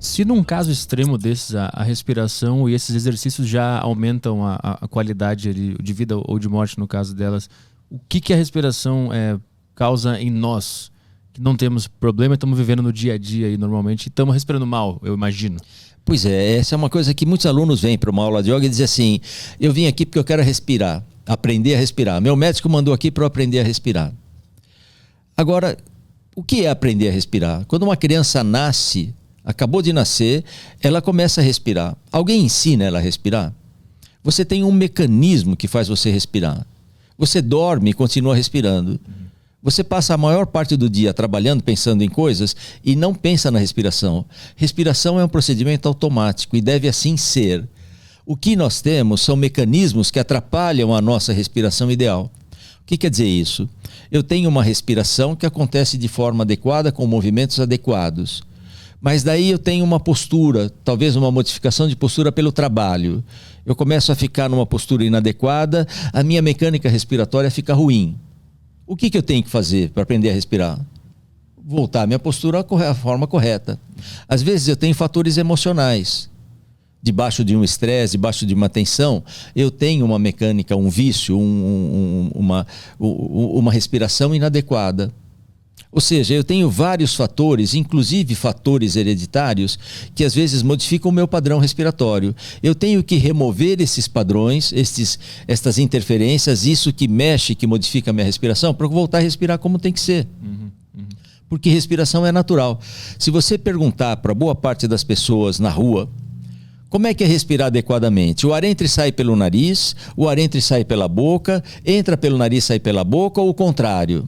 Se num caso extremo desses, a respiração e esses exercícios já aumentam a qualidade ali, de vida ou de morte, no caso delas, o que a respiração causa em nós? Que não temos problema, estamos vivendo no dia a dia aí normalmente e estamos respirando mal, eu imagino. Pois é, essa é uma coisa que muitos alunos vêm para uma aula de yoga e dizem assim: eu vim aqui porque eu quero respirar, aprender a respirar. Meu médico mandou aqui para eu aprender a respirar. Agora, o que é aprender a respirar? Quando uma criança nasce, acabou de nascer, ela começa a respirar. Alguém ensina ela a respirar? Você tem um mecanismo que faz você respirar. Você dorme e continua respirando. Você passa a maior parte do dia trabalhando, pensando em coisas e não pensa na respiração. Respiração é um procedimento automático e deve assim ser. O que nós temos são mecanismos que atrapalham a nossa respiração ideal. O que quer dizer isso? Eu tenho uma respiração que acontece de forma adequada, com movimentos adequados. Mas daí eu tenho uma postura, talvez uma modificação de postura pelo trabalho. Eu começo a ficar numa postura inadequada, a minha mecânica respiratória fica ruim. O que eu tenho que fazer para aprender a respirar? Voltar a minha postura à forma correta. Às vezes eu tenho fatores emocionais. Debaixo de um estresse, debaixo de uma tensão, eu tenho uma mecânica, um vício, uma respiração inadequada. Ou seja, eu tenho vários fatores, inclusive fatores hereditários, que às vezes modificam o meu padrão respiratório. Eu tenho que remover esses padrões, estas interferências, isso que mexe, que modifica a minha respiração, para eu voltar a respirar como tem que ser. Porque respiração é natural. Se você perguntar para boa parte das pessoas na rua, como é que é respirar adequadamente? O ar entra e sai pelo nariz, o ar entra e sai pela boca, entra pelo nariz e sai pela boca, ou o contrário?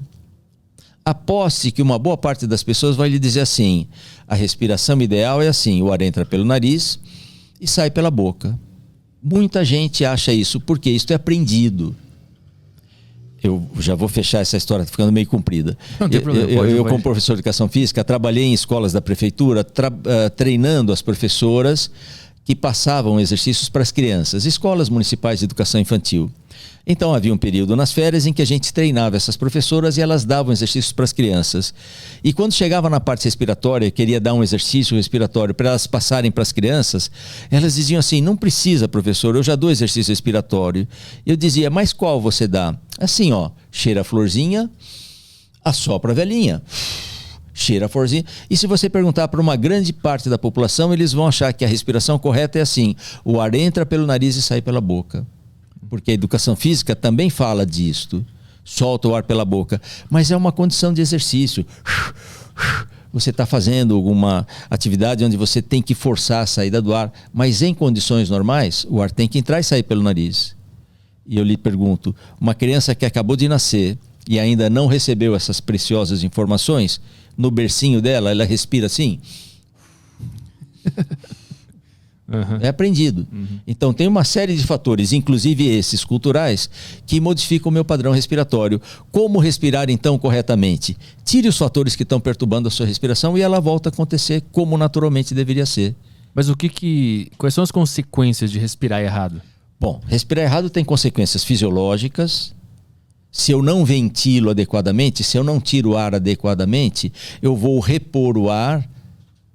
Aposte que uma boa parte das pessoas vai lhe dizer assim: a respiração ideal é assim, o ar entra pelo nariz e sai pela boca. Muita gente acha isso, porque isso é aprendido. Eu já vou fechar essa história, está ficando meio comprida. Não tem problema, eu como professor de educação física, trabalhei em escolas da prefeitura, treinando as professoras que passavam exercícios para as crianças, escolas municipais de educação infantil. Então havia um período nas férias em que a gente treinava essas professoras e elas davam exercícios para as crianças. E quando chegava na parte respiratória, queria dar um exercício respiratório para elas passarem para as crianças, elas diziam assim: não precisa, professor, eu já dou exercício respiratório. Eu dizia: mas qual você dá? Assim, ó, cheira a florzinha, assopra a velhinha. Cheira a florzinha. E se você perguntar para uma grande parte da população, eles vão achar que a respiração correta é assim: o ar entra pelo nariz e sai pela boca. Porque a educação física também fala disto. Solta o ar pela boca. Mas é uma condição de exercício. Você está fazendo alguma atividade onde você tem que forçar a saída do ar. Mas em condições normais, o ar tem que entrar e sair pelo nariz. E eu lhe pergunto, uma criança que acabou de nascer e ainda não recebeu essas preciosas informações, no bercinho dela, ela respira assim? É aprendido. Então tem uma série de fatores, inclusive esses culturais, que modificam o meu padrão respiratório. Como respirar então corretamente? Tire os fatores que estão perturbando a sua respiração e ela volta a acontecer como naturalmente deveria ser. Mas quais são as consequências de respirar errado? Bom, respirar errado tem consequências fisiológicas. Se eu não ventilo adequadamente, se eu não tiro o ar adequadamente, eu vou repor o ar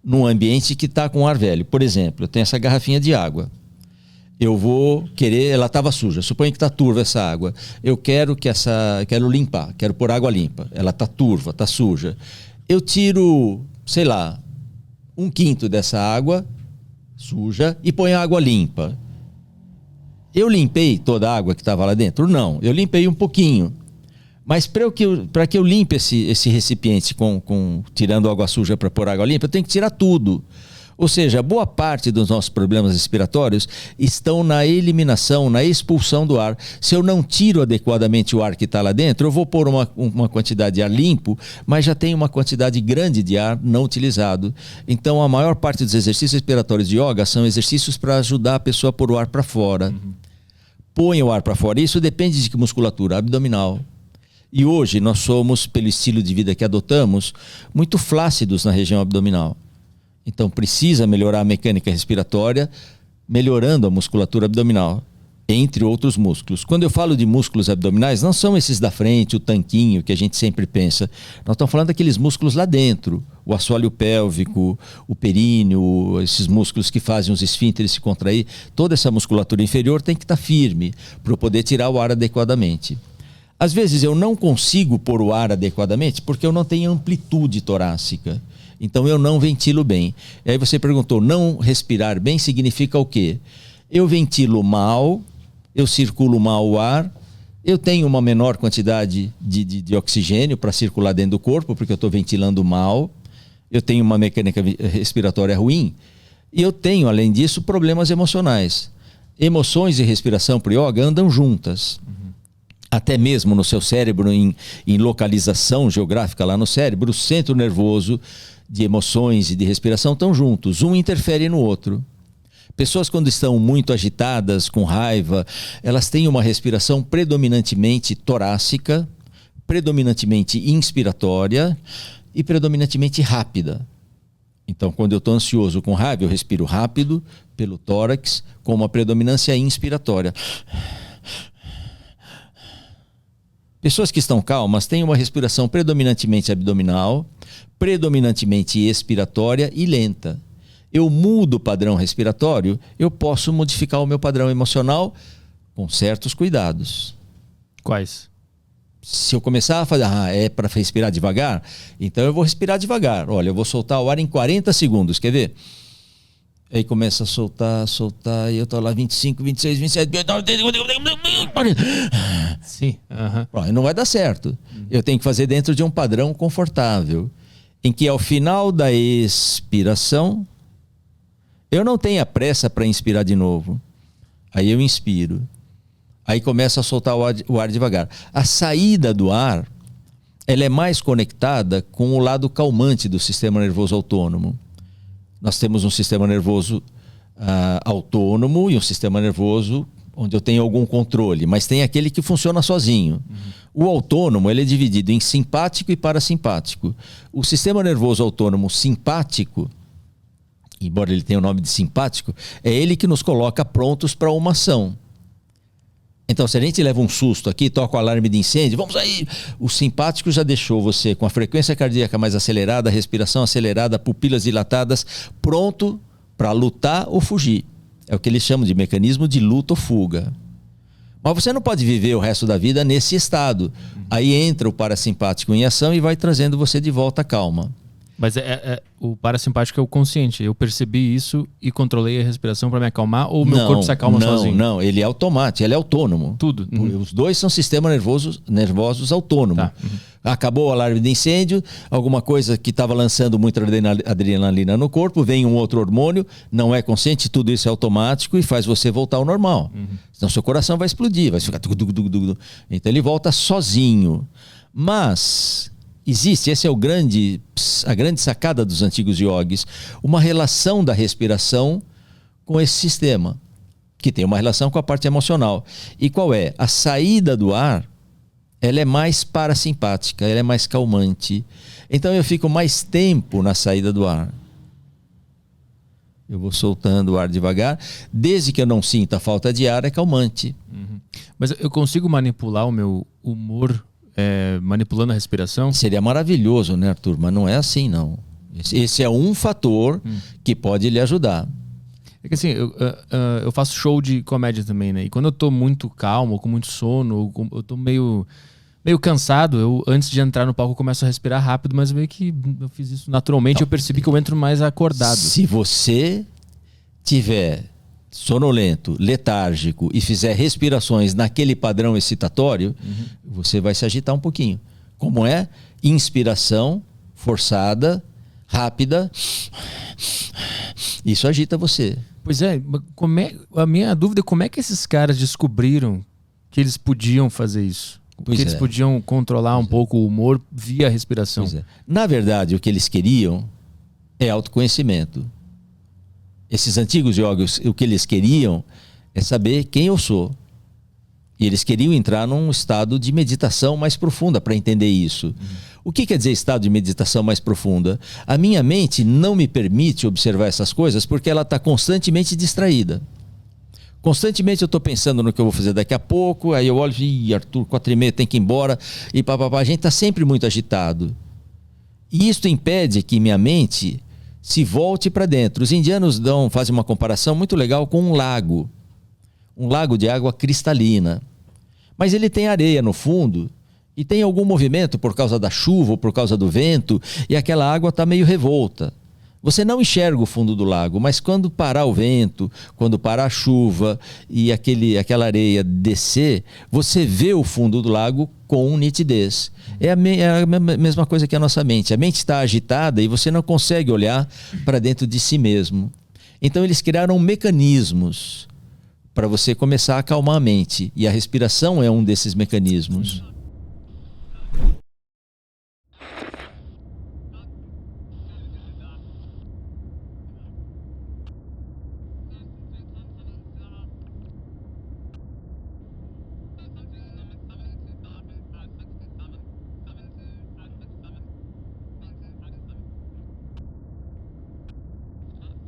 num ambiente que está com ar velho. Por exemplo, eu tenho essa garrafinha de água. Eu vou querer, ela estava suja, suponho que está turva essa água. Eu quero limpar, quero pôr água limpa. Ela está turva, está suja. Eu tiro, sei lá, 1/5 dessa água suja e ponho água limpa. Eu limpei toda a água que estava lá dentro? Não, eu limpei um pouquinho. Mas para que eu limpe esse recipiente tirando água suja para pôr água limpa, eu tenho que tirar tudo. Ou seja, boa parte dos nossos problemas respiratórios estão na eliminação, na expulsão do ar. Se eu não tiro adequadamente o ar que está lá dentro, eu vou pôr uma quantidade de ar limpo, mas já tem uma quantidade grande de ar não utilizado. Então a maior parte dos exercícios respiratórios de yoga são exercícios para ajudar a pessoa a pôr o ar para fora. Põe o ar para fora. Isso depende de que musculatura? Abdominal. E hoje nós somos, pelo estilo de vida que adotamos, muito flácidos na região abdominal. Então precisa melhorar a mecânica respiratória, melhorando a musculatura abdominal. entre outros músculos. Quando eu falo de músculos abdominais, não são esses da frente, o tanquinho que a gente sempre pensa. Nós estamos falando daqueles músculos lá dentro, o assoalho pélvico, o períneo, esses músculos que fazem os esfínteres se contrair. Toda essa musculatura inferior tem que estar firme para eu poder tirar o ar adequadamente. Às vezes eu não consigo pôr o ar adequadamente porque eu não tenho amplitude torácica. Então eu não ventilo bem. E aí você perguntou, não respirar bem significa o quê? Eu ventilo mal, eu circulo mal o ar, eu tenho uma menor quantidade de oxigênio para circular dentro do corpo, porque eu estou ventilando mal, eu tenho uma mecânica respiratória ruim, e eu tenho, além disso, problemas emocionais. Emoções e respiração para o yoga andam juntas. Até mesmo no seu cérebro, em localização geográfica lá no cérebro, o centro nervoso de emoções e de respiração estão juntos, um interfere no outro. Pessoas quando estão muito agitadas, com raiva, elas têm uma respiração predominantemente torácica, predominantemente inspiratória e predominantemente rápida. Então, quando eu estou ansioso com raiva, eu respiro rápido pelo tórax, com uma predominância inspiratória. Pessoas que estão calmas têm uma respiração predominantemente abdominal, predominantemente expiratória e lenta. Eu mudo o padrão respiratório, eu posso modificar o meu padrão emocional com certos cuidados. Quais? Se eu começar a fazer, é para respirar devagar, então eu vou respirar devagar. Olha, eu vou soltar o ar em 40 segundos, quer ver? Aí começa a soltar, e eu estou lá 25, 26, 27... Sim. Não vai dar certo. Eu tenho que fazer dentro de um padrão confortável, em que ao final da expiração, eu não tenho a pressa para inspirar de novo. Aí eu inspiro. Aí começa a soltar o ar devagar. A saída do ar, ela é mais conectada com o lado calmante do sistema nervoso autônomo. Nós temos um sistema nervoso autônomo e um sistema nervoso onde eu tenho algum controle, mas tem aquele que funciona sozinho. O autônomo, ele é dividido em simpático e parasimpático. O sistema nervoso autônomo simpático, embora ele tenha o nome de simpático, é ele que nos coloca prontos para uma ação. Então, se a gente leva um susto aqui, toca o alarme de incêndio, vamos aí! O simpático já deixou você com a frequência cardíaca mais acelerada, a respiração acelerada, pupilas dilatadas, pronto para lutar ou fugir. É o que eles chamam de mecanismo de luta ou fuga. Mas você não pode viver o resto da vida nesse estado. Aí entra o parasimpático em ação e vai trazendo você de volta à calma. Mas o parasimpático é o consciente. Eu percebi isso e controlei a respiração para me acalmar, ou meu corpo se acalma sozinho? Não, ele é automático, ele é autônomo. Tudo. Os dois são sistemas nervosos autônomos. Tá. Acabou o alarme de incêndio, alguma coisa que estava lançando muita adrenalina no corpo, vem um outro hormônio, não é consciente, tudo isso é automático e faz você voltar ao normal. Então seu coração vai explodir, vai ficar... Então ele volta sozinho. Mas... existe, essa é a grande sacada dos antigos yogis, uma relação da respiração com esse sistema, que tem uma relação com a parte emocional. E qual é? A saída do ar, ela é mais parasimpática, ela é mais calmante. Então eu fico mais tempo na saída do ar. Eu vou soltando o ar devagar, desde que eu não sinta a falta de ar, é calmante. Mas eu consigo manipular o meu humor manipulando a respiração? Seria maravilhoso, né, Arthur? Mas não é assim, não. Esse é um fator que pode lhe ajudar. É que assim, eu faço show de comédia também, né? E quando eu tô muito calmo, com muito sono, eu tô meio cansado, antes de entrar no palco eu começo a respirar rápido, mas meio que eu fiz isso naturalmente, eu percebi que eu entro mais acordado. Se você tiver sonolento, letárgico e fizer respirações naquele padrão excitatório, você vai se agitar um pouquinho. Como é? Inspiração forçada, rápida. Isso agita você. Pois é, a minha dúvida é como é que esses caras descobriram que eles podiam fazer isso? Que eles podiam controlar um pouco o humor via respiração. Na verdade, o que eles queriam é autoconhecimento. Esses antigos yogis, o que eles queriam é saber quem eu sou. E eles queriam entrar num estado de meditação mais profunda para entender isso. O que quer dizer estado de meditação mais profunda? A minha mente não me permite observar essas coisas porque ela está constantemente distraída. Constantemente eu estou pensando no que eu vou fazer daqui a pouco, aí eu olho e Arthur, 4h30 tem que ir embora, e papapá. A gente está sempre muito agitado. E isso impede que minha mente se volte para dentro. Os indianos fazem uma comparação muito legal com um lago de água cristalina. Mas ele tem areia no fundo e tem algum movimento por causa da chuva ou por causa do vento, e aquela água está meio revolta. Você não enxerga o fundo do lago, mas quando parar o vento, quando parar a chuva e aquela areia descer, você vê o fundo do lago com nitidez. É a mesma coisa que a nossa mente. A mente está agitada e você não consegue olhar para dentro de si mesmo. Então eles criaram mecanismos para você começar a acalmar a mente. E a respiração é um desses mecanismos.